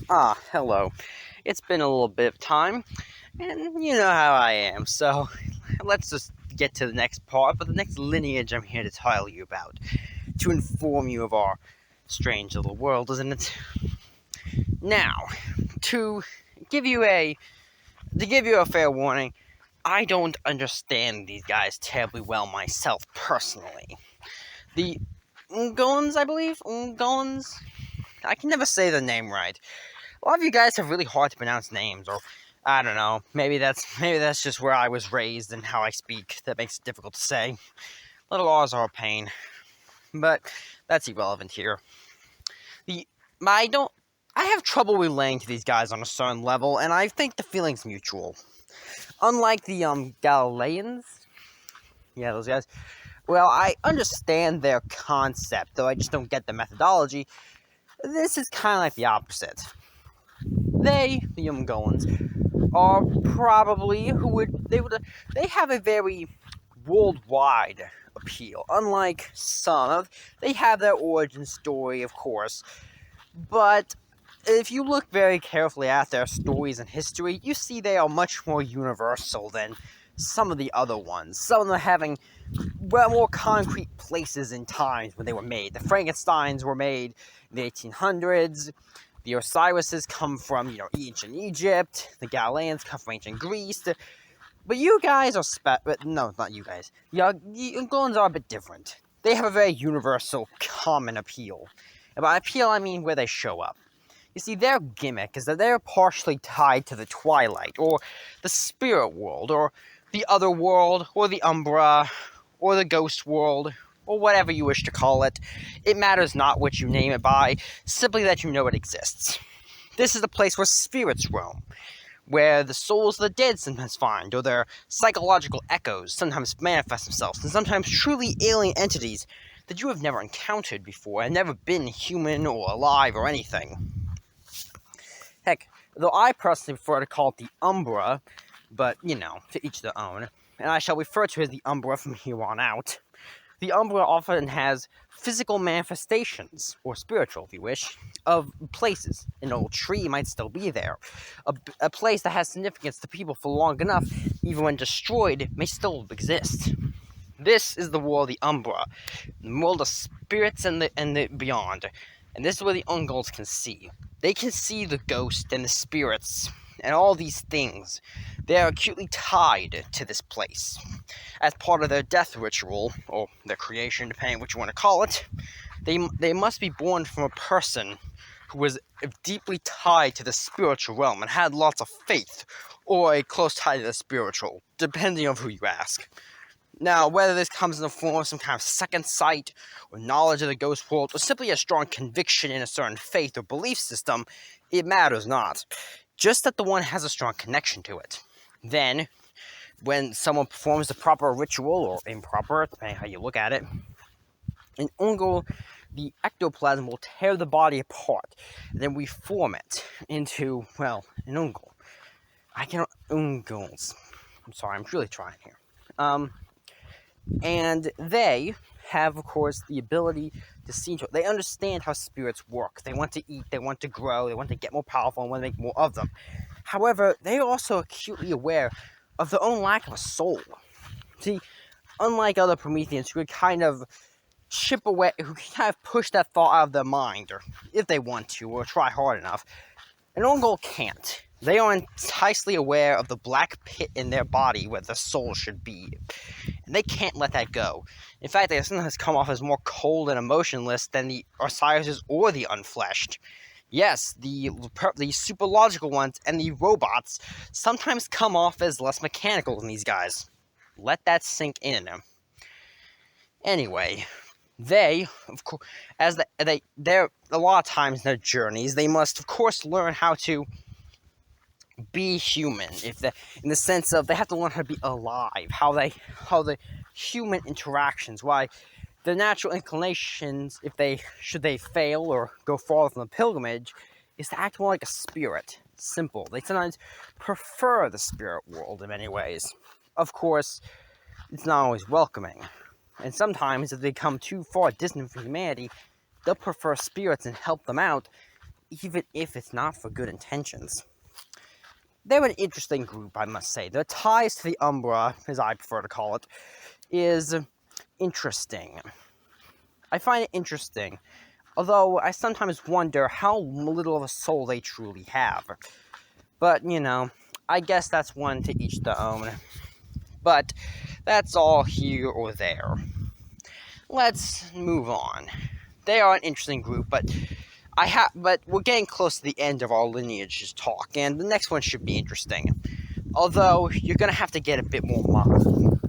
Hello. It's been a little bit of time, and you know how I am, so let's just get to the next part, but the next lineage I'm here to tell you about, to inform you of our strange little world, isn't it? Now, to give you a to give you a fair warning, I don't understand these guys terribly well myself, personally. The Ungolans, I believe? Ungolans? I can never say the name right. A lot of you guys have really hard to pronounce names, or I don't know. Maybe that's just where I was raised and how I speak. That makes it difficult to say. Little R's are a pain, but that's irrelevant here. The I don't. I have trouble relaying to these guys on a certain level, and I think the feeling's mutual. Unlike the Galileans, yeah, those guys. Well, I understand their concept, though I just don't get the methodology. This is kind of like the opposite. The Umgoans, are probably they have a very worldwide appeal. Unlike some, they have their origin story, of course, but if you look very carefully at their stories and history, you see they are much more universal than some of the other ones. Some of them having more concrete places and times when they were made. The Frankensteins were made in the 1800s. The Osiris's come from, ancient Egypt. The Galileans come from ancient Greece. But you guys are no, not you guys. The Ungolans are a bit different. They have a very universal, common appeal. And by appeal, I mean where they show up. You see, their gimmick is that they're partially tied to the Twilight, or the spirit world, or the other world, or the Umbra, or the ghost world, or whatever you wish to call it. It matters not what you name it by, simply that you know it exists. This is the place where spirits roam, where the souls of the dead sometimes find, or their psychological echoes sometimes manifest themselves, and sometimes truly alien entities that you have never encountered before and never been human or alive or anything. Heck, though I personally prefer to call it the Umbra, but, to each their own, and I shall refer to it as the Umbra from here on out. The Umbra often has physical manifestations, or spiritual if you wish, of places. An old tree might still be there. A place that has significance to people for long enough, even when destroyed, may still exist. This is the world of the Umbra, the world of spirits and the beyond. And this is where the Ungolans can see. They can see the ghost and the spirits and all these things. They are acutely tied to this place. As part of their death ritual, or their creation, depending on what you want to call it, they must be born from a person who was deeply tied to the spiritual realm and had lots of faith, or a close tie to the spiritual, depending on who you ask. Now, whether this comes in the form of some kind of second sight, or knowledge of the ghost world, or simply a strong conviction in a certain faith or belief system, it matters not. Just that the one has a strong connection to it. Then, when someone performs the proper ritual, or improper, depending on how you look at it, in Ungol, the ectoplasm will tear the body apart, and then reform it into, an Ungol. Ungol's. I'm sorry, I'm really trying here. And they have, of course, the ability to see. They understand how spirits work. They want to eat, they want to grow, they want to get more powerful, and want to make more of them. However, they are also acutely aware of their own lack of a soul. See, unlike other Prometheans who could kind of chip away, who can kind of push that thought out of their mind, or if they want to, or try hard enough, an Ungol can't. They are entirely aware of the black pit in their body where the soul should be, and they can't let that go. In fact, they sometimes come off as more cold and emotionless than the Osiris or the Unfleshed. Yes, the superlogical ones and the robots sometimes come off as less mechanical than these guys. Let that sink in. Anyway, they, of course, they're a lot of times in their journeys, they must, of course, learn how to be human, in the sense of they have to learn how to be alive, how the human interactions, why the natural inclinations, should they fail or go farther from the pilgrimage, is to act more like a spirit. Simple. They sometimes prefer the spirit world in many ways. Of course, it's not always welcoming. And sometimes, if they come too far distant from humanity, they'll prefer spirits and help them out, even if it's not for good intentions. They're an interesting group, I must say. Their ties to the Umbra, as I prefer to call it, is interesting. I find it interesting, although I sometimes wonder how little of a soul they truly have. But, I guess that's one to each their own. But that's all here or there. Let's move on. They are an interesting group, but we're getting close to the end of our lineages talk, and the next one should be interesting. Although you're gonna have to get a bit more modern.